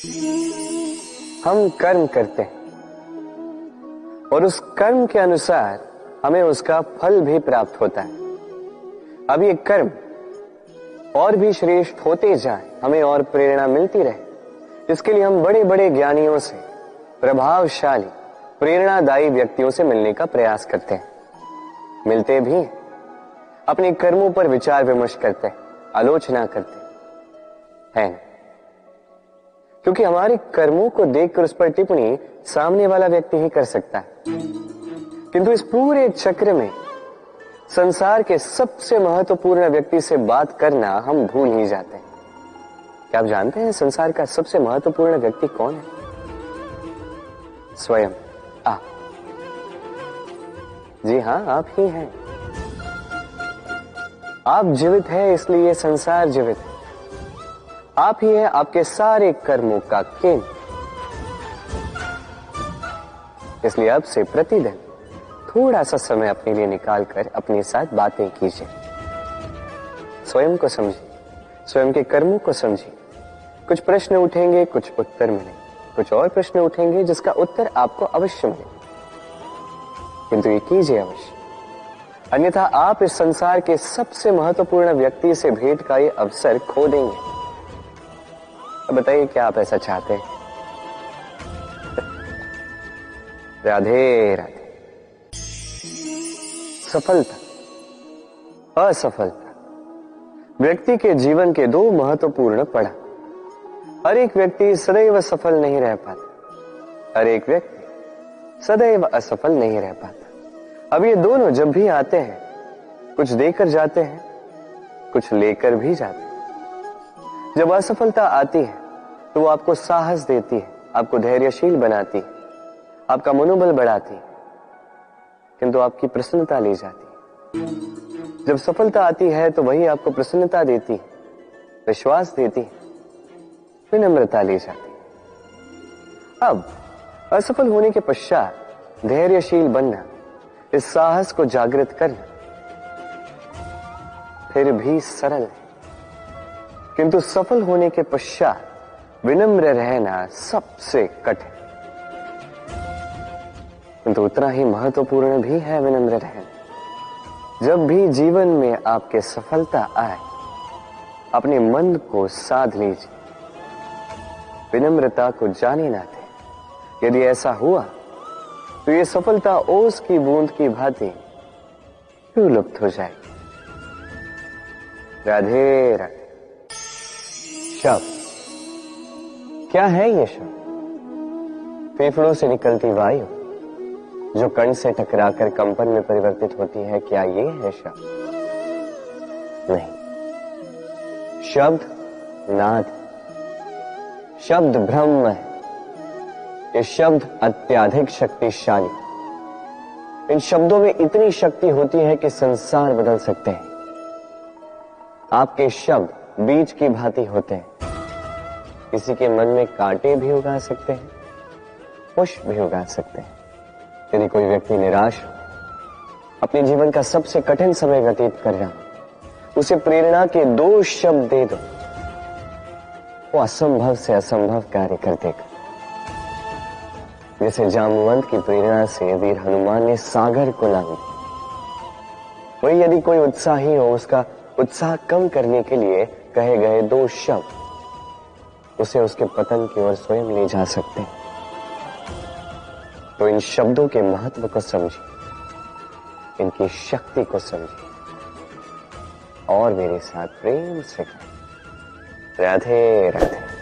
हम कर्म करते हैं और उस कर्म के अनुसार हमें उसका फल भी प्राप्त होता है। अब ये कर्म और भी श्रेष्ठ होते जाए, हमें और प्रेरणा मिलती रहे, इसके लिए हम बड़े बड़े ज्ञानियों से, प्रभावशाली प्रेरणादायी व्यक्तियों से मिलने का प्रयास करते हैं। मिलते भी हैं, अपने कर्मों पर विचार विमर्श करते हैं, आलोचना करते हैं, क्योंकि हमारे कर्मों को देखकर उस पर टिप्पणी सामने वाला व्यक्ति ही कर सकता है। किंतु इस पूरे चक्र में संसार के सबसे महत्वपूर्ण व्यक्ति से बात करना हम भूल ही जाते हैं। क्या आप जानते हैं संसार का सबसे महत्वपूर्ण व्यक्ति कौन है? स्वयं आप। जी हां, आप ही हैं। आप जीवित हैं, इसलिए ये संसार जीवित है। आप ही हैं आपके सारे कर्मों का केंद्र। इसलिए अब से प्रतिदिन थोड़ा सा समय अपने लिए निकालकर अपने साथ बातें कीजिए। स्वयं को समझिए, स्वयं के कर्मों को समझिए। कुछ प्रश्न उठेंगे, कुछ उत्तर मिलेंगे, कुछ और प्रश्न उठेंगे जिसका उत्तर आपको अवश्य मिलेगा, किंतु ये कीजिए अवश्य, अन्यथा आप इस संसार के सबसे महत्वपूर्ण व्यक्ति से भेंट का ये अवसर खो देंगे। अब बताइए, क्या आप ऐसा चाहते हैं? राधे राधे। सफलता, असफलता व्यक्ति के जीवन के दो महत्वपूर्ण पड़ाव। हर एक व्यक्ति सदैव सफल नहीं रह पाता, हर एक व्यक्ति सदैव असफल नहीं रह पाता। अब ये दोनों जब भी आते हैं, कुछ देकर जाते हैं, कुछ लेकर भी जाते हैं। जब असफलता आती है तो वो आपको साहस देती है, आपको धैर्यशील बनाती है, आपका मनोबल बढ़ाती है, किंतु आपकी प्रसन्नता ले जाती है। जब सफलता आती है तो वही आपको प्रसन्नता देती है, विश्वास देती है, विनम्रता ले जाती है। अब असफल होने के पश्चात धैर्यशील बनना, इस साहस को जागृत करना फिर भी सरल है, किंतु सफल होने के पश्चात विनम्र रहना सबसे कठिन, किंतु उतना ही महत्वपूर्ण भी है विनम्र रहना। जब भी जीवन में आपके सफलता आए, अपने मन को साध लीजिए, विनम्रता को जाने ना दें। यदि ऐसा हुआ तो ये सफलता ओस की बूंद की भांति क्यों लुप्त हो जाएगी। राधे राधे। शब्द क्या है ये शब्द? फेफड़ों से निकलती वायु जो कण से टकराकर कंपन में परिवर्तित होती है, क्या ये है शब्द? नहीं, शब्द नाद, शब्द ब्रह्म है। ये शब्द अत्यधिक शक्तिशाली, इन शब्दों में इतनी शक्ति होती है कि संसार बदल सकते हैं। आपके शब्द बीज की भांति होते हैं, किसी के मन में कांटे भी उगा सकते हैं, पुष्प भी उगा सकते हैं। यदि कोई व्यक्ति निराश हो, अपने जीवन का सबसे कठिन समय व्यतीत कर रहा हो, उसे प्रेरणा के दो शब्द दे दो, वो असंभव से असंभव कार्य कर देगा। जैसे जामवंत की प्रेरणा से वीर हनुमान ने सागर को लांघा, वही यदि कोई उत्साही हो, उसका उत्साह कम करने के लिए कहे गए दो शब्द उसे उसके पतन की ओर स्वयं ले जा सकते हैं। तो इन शब्दों के महत्व को समझिए, इनकी शक्ति को समझिए और मेरे साथ प्रेम से कहें, राधे राधे।